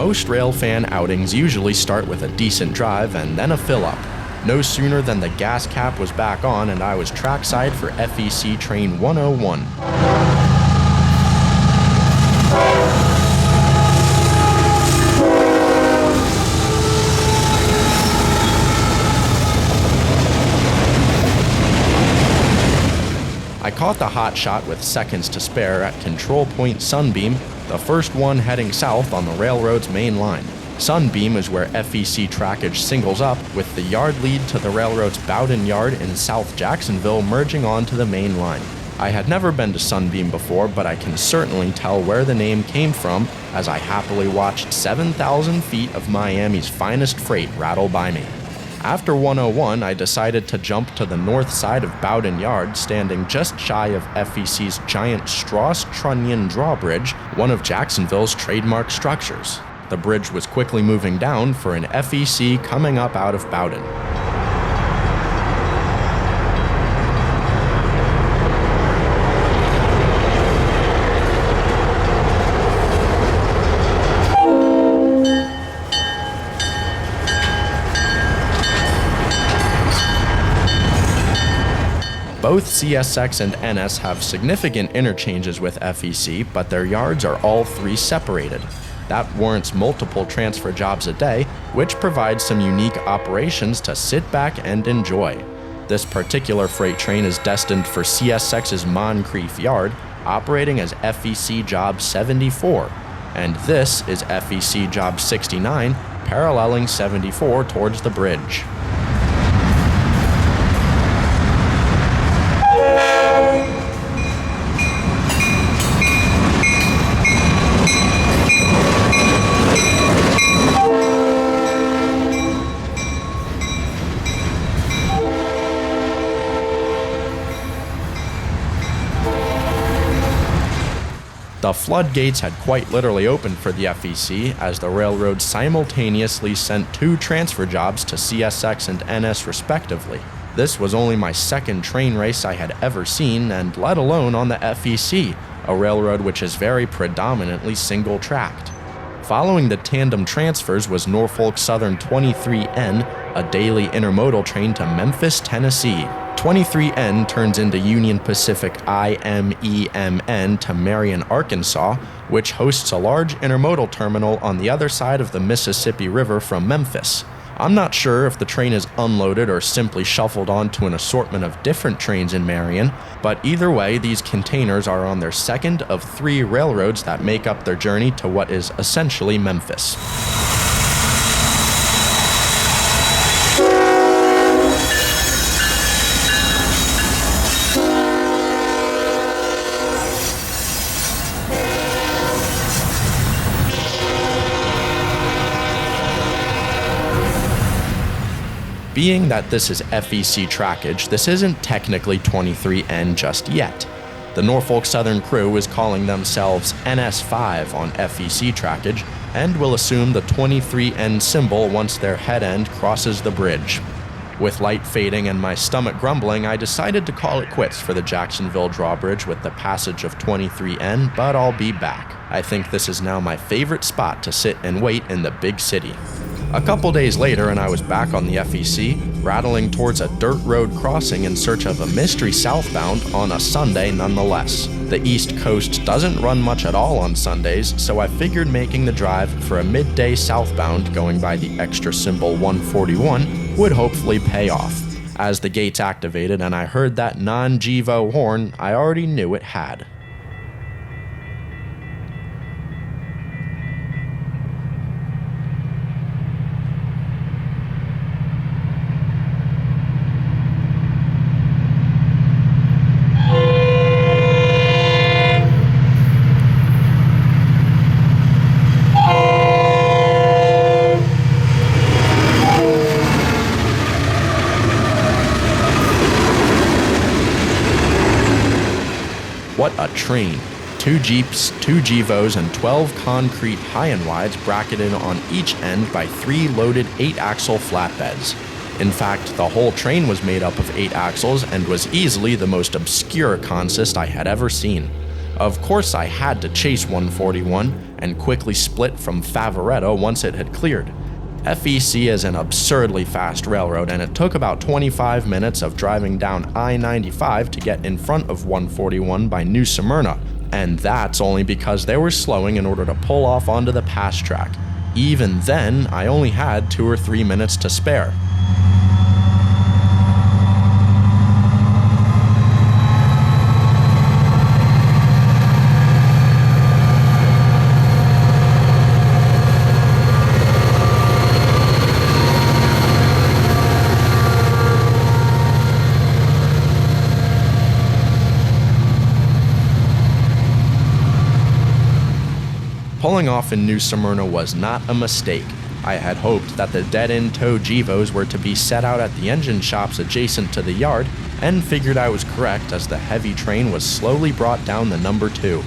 Most railfan outings usually start with a decent drive and then a fill-up. No sooner than the gas cap was back on and I was trackside for FEC Train 101. I caught the hot shot with seconds to spare at Control Point Sunbeam, the first one heading south on the railroad's main line. Sunbeam is where FEC trackage singles up, with the yard lead to the railroad's Bowdoin yard in South Jacksonville merging onto the main line. I had never been to Sunbeam before, but I can certainly tell where the name came from as I happily watched 7,000 feet of Miami's finest freight rattle by me. After 101, I decided to jump to the north side of Bowdoin Yard, standing just shy of FEC's giant Strauss-Trunnion Drawbridge, one of Jacksonville's trademark structures. The bridge was quickly moving down for an FEC coming up out of Bowdoin. Both CSX and NS have significant interchanges with FEC, but their yards are all three separated. That warrants multiple transfer jobs a day, which provides some unique operations to sit back and enjoy. This particular freight train is destined for CSX's Moncrief Yard, operating as FEC Job 74, and this is FEC Job 69, paralleling 74 towards the bridge. The floodgates had quite literally opened for the FEC as the railroad simultaneously sent two transfer jobs to CSX and NS respectively. This was only my second train race I had ever seen, and let alone on the FEC, a railroad which is very predominantly single-tracked. Following the tandem transfers was Norfolk Southern 23N, a daily intermodal train to Memphis, Tennessee. 23N turns into Union Pacific IMEMN to Marion, Arkansas, which hosts a large intermodal terminal on the other side of the Mississippi River from Memphis. I'm not sure if the train is unloaded or simply shuffled onto an assortment of different trains in Marion, but either way, these containers are on their second of three railroads that make up their journey to what is essentially Memphis. Being that this is FEC trackage, this isn't technically 23N just yet. The Norfolk Southern crew is calling themselves NS5 on FEC trackage and will assume the 23N symbol once their head end crosses the bridge. With light fading and my stomach grumbling, I decided to call it quits for the Jacksonville Drawbridge with the passage of 23N, but I'll be back. I think this is now my favorite spot to sit and wait in the big city. A couple days later, and I was back on the FEC, rattling towards a dirt road crossing in search of a mystery southbound on a Sunday nonetheless. The East Coast doesn't run much at all on Sundays, so I figured making the drive for a midday southbound going by the extra symbol 141 would hopefully pay off. As the gates activated and I heard that non-GEVO horn, I already knew it had. What a train. 2 Jeeps, 2 GEVOs, and 12 concrete high and wides bracketed on each end by 3 loaded 8-axle flatbeds. In fact, the whole train was made up of 8 axles and was easily the most obscure consist I had ever seen. Of course I had to chase 141, and quickly split from Favaretto once it had cleared. FEC is an absurdly fast railroad, and it took about 25 minutes of driving down I-95 to get in front of 141 by New Smyrna, and that's only because they were slowing in order to pull off onto the pass track. Even then, I only had 2 or 3 minutes to spare. Pulling off in New Smyrna was not a mistake. I had hoped that the dead-end tow Gevos were to be set out at the engine shops adjacent to the yard, and figured I was correct as the heavy train was slowly brought down the number 2.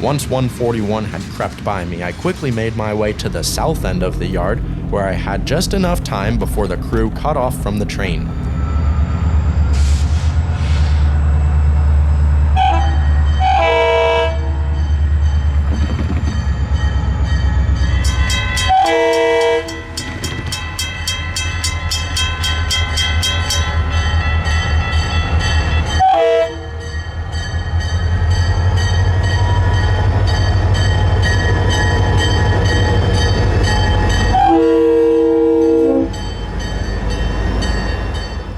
Once 141 had crept by me, I quickly made my way to the south end of the yard, where I had just enough time before the crew cut off from the train.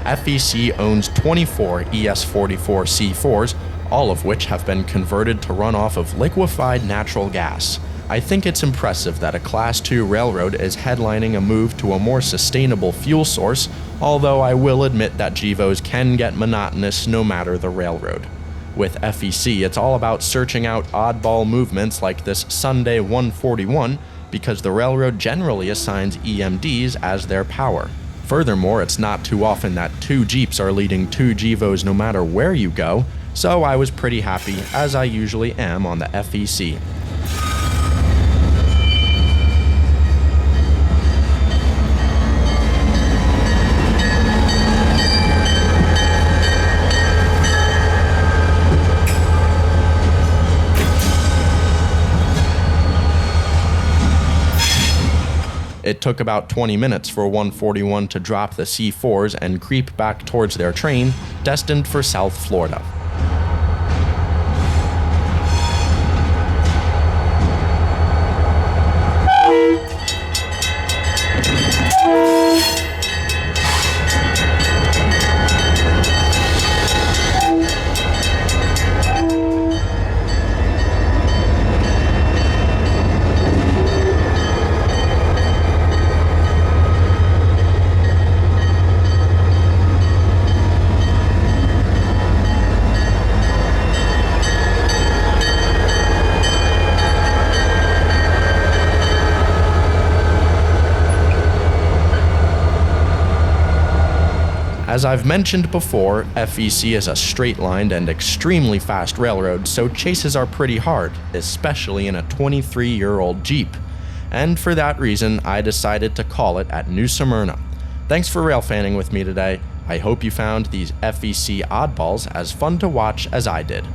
FEC owns 24 ES44 C4s, all of which have been converted to run off of liquefied natural gas. I think it's impressive that a Class 2 railroad is headlining a move to a more sustainable fuel source, although I will admit that Gevos can get monotonous no matter the railroad. With FEC, it's all about searching out oddball movements like this Sunday 141, because the railroad generally assigns EMDs as their power. Furthermore, it's not too often that 2 Jeeps are leading 2 Gevos no matter where you go, so I was pretty happy, as I usually am on the FEC. It took about 20 minutes for 141 to drop the C4s and creep back towards their train, destined for South Florida. As I've mentioned before, FEC is a straight-lined and extremely fast railroad, so chases are pretty hard, especially in a 23-year-old Jeep. And for that reason, I decided to call it at New Smyrna. Thanks for railfanning with me today. I hope you found these FEC oddballs as fun to watch as I did.